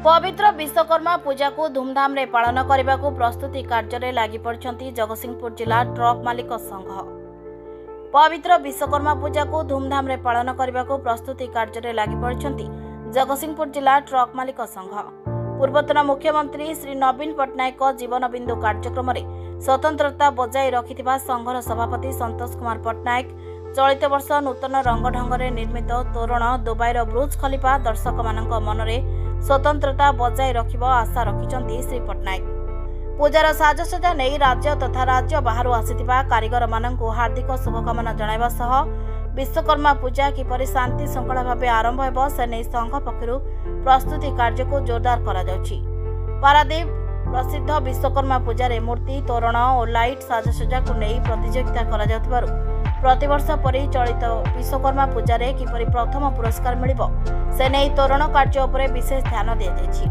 पवित्र विश्वकर्मा पूजा को धूमधाम रे पालन करने को प्रस्तुति कार्य लगी पड़ती जगतसिंहपुर जिला ट्रक मालिक संघ। पवित्र विश्वकर्मा पूजा को धूमधाम रे पालन करने को प्रस्तुति कार्य लगी पड़ती जगतसिंहपुर जिला ट्रक मालिक संघ। पूर्वतन मुख्यमंत्री श्री नवीन पट्टनायक जीवन बिंदु कार्यक्रम में स्वतंत्रता बजाय रखिथिबा संघर सभापति संतोष कुमार पट्टनायक चलित वर्ष नूतन रंग ढंग निर्मित तोरण दुबईर बुर्ज खलीफा दर्शक मानक मनरे स्वतंत्रता बजाय रखिब आशा रखिछन्ति श्री पट्टनायक। पूजार साजसज्जा नहीं राज्य तथा राज्य बाहर आसिथिबा कारीगर मानकु हार्दिक शुभकामना जणाइबा सह विश्वकर्मा पूजा किपरि शांति श्रृंखला भाव आरंभ हेब से नहीं संघ पक्षरु प्रस्तुति कार्य को जोरदार करा जाउछि। पारादीप प्रसिद्ध विश्वकर्मा पूजा मूर्ति तोरण और लाइट साजसज्जा को नहीं प्रतियोगिता करा जाउथिबारु प्रतिवर्ष परि चलित विश्वकर्मा पूजा किपरि प्रथम पुरस्कार मिलिबो से नहीं तोरण कार्य उपरे विशेष ध्यान दिया जायछि।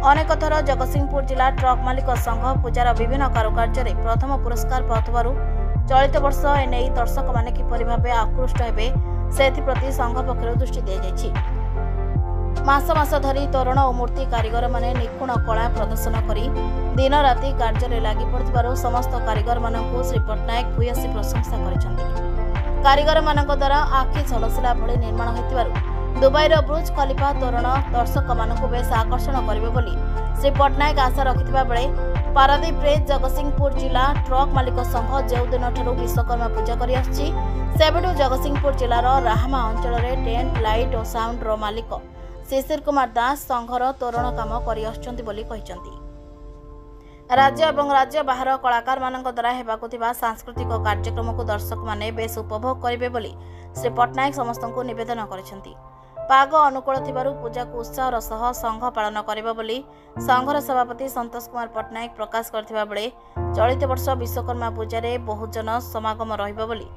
अनेक थर जगतसिंहपुर जिला ट्रक मालिक संघ पूजार विभिन्न कारुकार्य प्रथम पुरस्कार पाउथिबारु चलित वर्ष एने दर्शक माने किपरि भाबे आकृष्ट हेबे सेथिप्रति संघ पक्षरु दृष्टि दिया जायछि। मास मास धरी तोरण और मूर्ति कारीगर माने निपुण कला प्रदर्शन करी दिन राति कार्य लगी पड़ुथिबारु समस्त कारीगर मानकु श्री पट्टनायक भूयसी प्रशंसा करिसेंति। कारीगर मानक द्वारा आखि झलसिला भଳି निर्माण होइतिबारु दुबईर बुर्ज खलीफा तोरण दर्शक मानकु बेस आकर्षण करिवे बोली श्री पट्टनायक आशा रखिथिबा बेले पारादीप रे जगतसिंहपुर जिला ट्रक मालिक संघ जेउ दिन ठारू विश्वकर्मा पूजा करि आछि सेबेडु जगतसिंहपुर जिलार राहमा अंचल रे टेंट लाइट और साउंड रो मालिक शिशिर कुमार दास संघर तोरण काम करि आछन्ति बोली कहिसन्ति। राज्य एवं राज्य बाहर कलाकार मानक द्वारा हेबाकु थिबा सांस्कृतिक कार्यक्रम को दर्शक माने बेस उपभोग करिवे बोली श्री पट्टनायक समस्त को निवेदन करिसन्ति। पाग अनुकूल थिबारु पूजा को उत्साहर सह संघ पालन करिबो बोली संघर सभापति संतोष कुमार पट्टनायक प्रकाश करथिबा बेले चलित वर्ष विश्वकर्मा पूजा रे बहुत जन समागम रहिबो बोली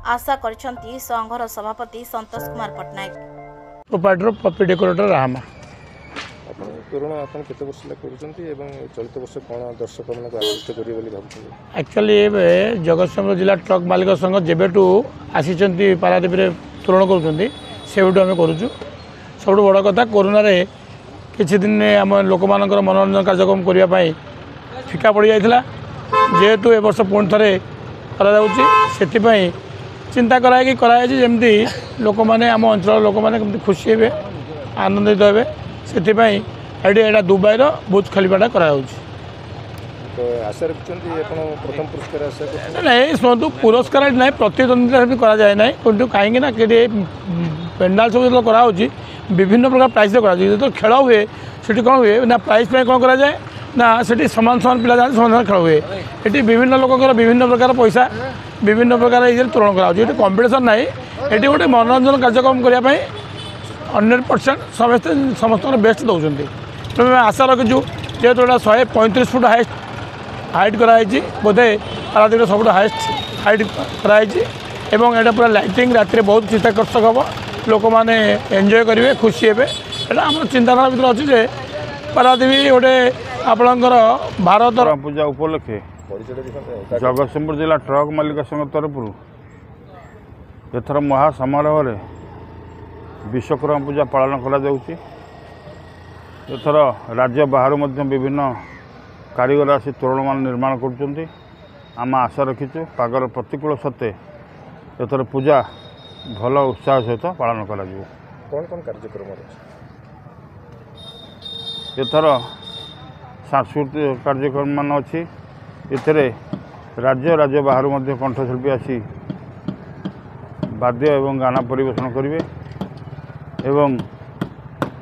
आशा करिसन्ति संघर सभापति संतोष कुमार पट्टनायक। प्रोपाइटर पप्पी डेकोरेटर रामा तोरण आपन केते वर्ष ला करूछन्ती एवं चलित वर्ष कोन दर्शक मानक आकृष्ट करिवे बोली भाबुछन्ती। एक्चुअली एबे जगतसिंहपुर जिला ट्रक मालिक संघ जेबेटू आसीचन्ती पारादीप रे तोरण करूछन्ती सेबेटू आमे करूछु। सब बड़ कथा कोरोना रे किछि दिन आम लोक मानकर मनोरंजन कार्यक्रम करिया पई फिका पड़ जाइथिला जेहेतु ए वर्ष पुणी थरे करा जाउछि सेति पई चिंता कराय कि कराय जेमती लोक माने आम अंचल लोक माने केमती खुशी हेबे आनंदित हेबे सेति पई एडा दुबईर बुर्ज खलीफाटा करा जाउछि। तो आशा रखछन्ती आपण प्रथम पुरस्कार आशा करछन्ती नहीं सुनतु पुरस्कार नहीं प्रतिद्वंदिता भी करा जाए नहीं किंतु कहीं ना कि पेंडाल सब जो करा विभिन्न प्रकार प्राइज करा जो खेल हुए से कौन हुए ना प्राइज कौन करा जाए ना से समान समान पिला जाते समान समान खेल हुए ये विभिन्न लोकर विभिन्न प्रकार पैसा विभिन्न प्रकार ये तोरण कराए कंपिटिशन ना ये गोटे मनोरंजन कार्यक्रम करने 100% समस्त बेस्ट दौरान तेज आशा रखीचु जेहेतु गोटा 135 फुट हाइट कराई बोधे पारादीप सब हाइस्ट हाइट कराई एवं एटा पूरा लाइटिंग राति बहुत चित्ताकर्षक हम लोक मैंने एंजॉय करेंगे खुशी हे आम चिंताधारा भर अच्छे पारादीप गोटे आपणकर भारत पूजा उपलक्षे जगतसिंहपुर जिला ट्रक मालिक संघ तरफ एथर महासमारोह विश्वकर्मा पूजा पालन करा एथर राज्य बाहर विभिन्न कारीगर आसी तोरण मान निर्माण कर आम आशा रखीचु पागर प्रतिकूल सत्ते एथर पूजा भल उत्साह सहित पालन करा कौन कौन कार्यक्रम एथर सांस्कृतिक कार्यक्रम मान अच्छी एथरे राज्य बाहर कंठशिल्पी आसी वाद्य एवं गाना परिवेशन करेंगे एवं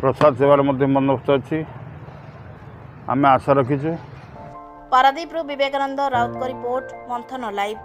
प्रसाद सेवार बंदोबस्त अच्छी आम आशा रखीचु। पारादीप विवेकानंद राउत को रिपोर्ट मंथन लाइव।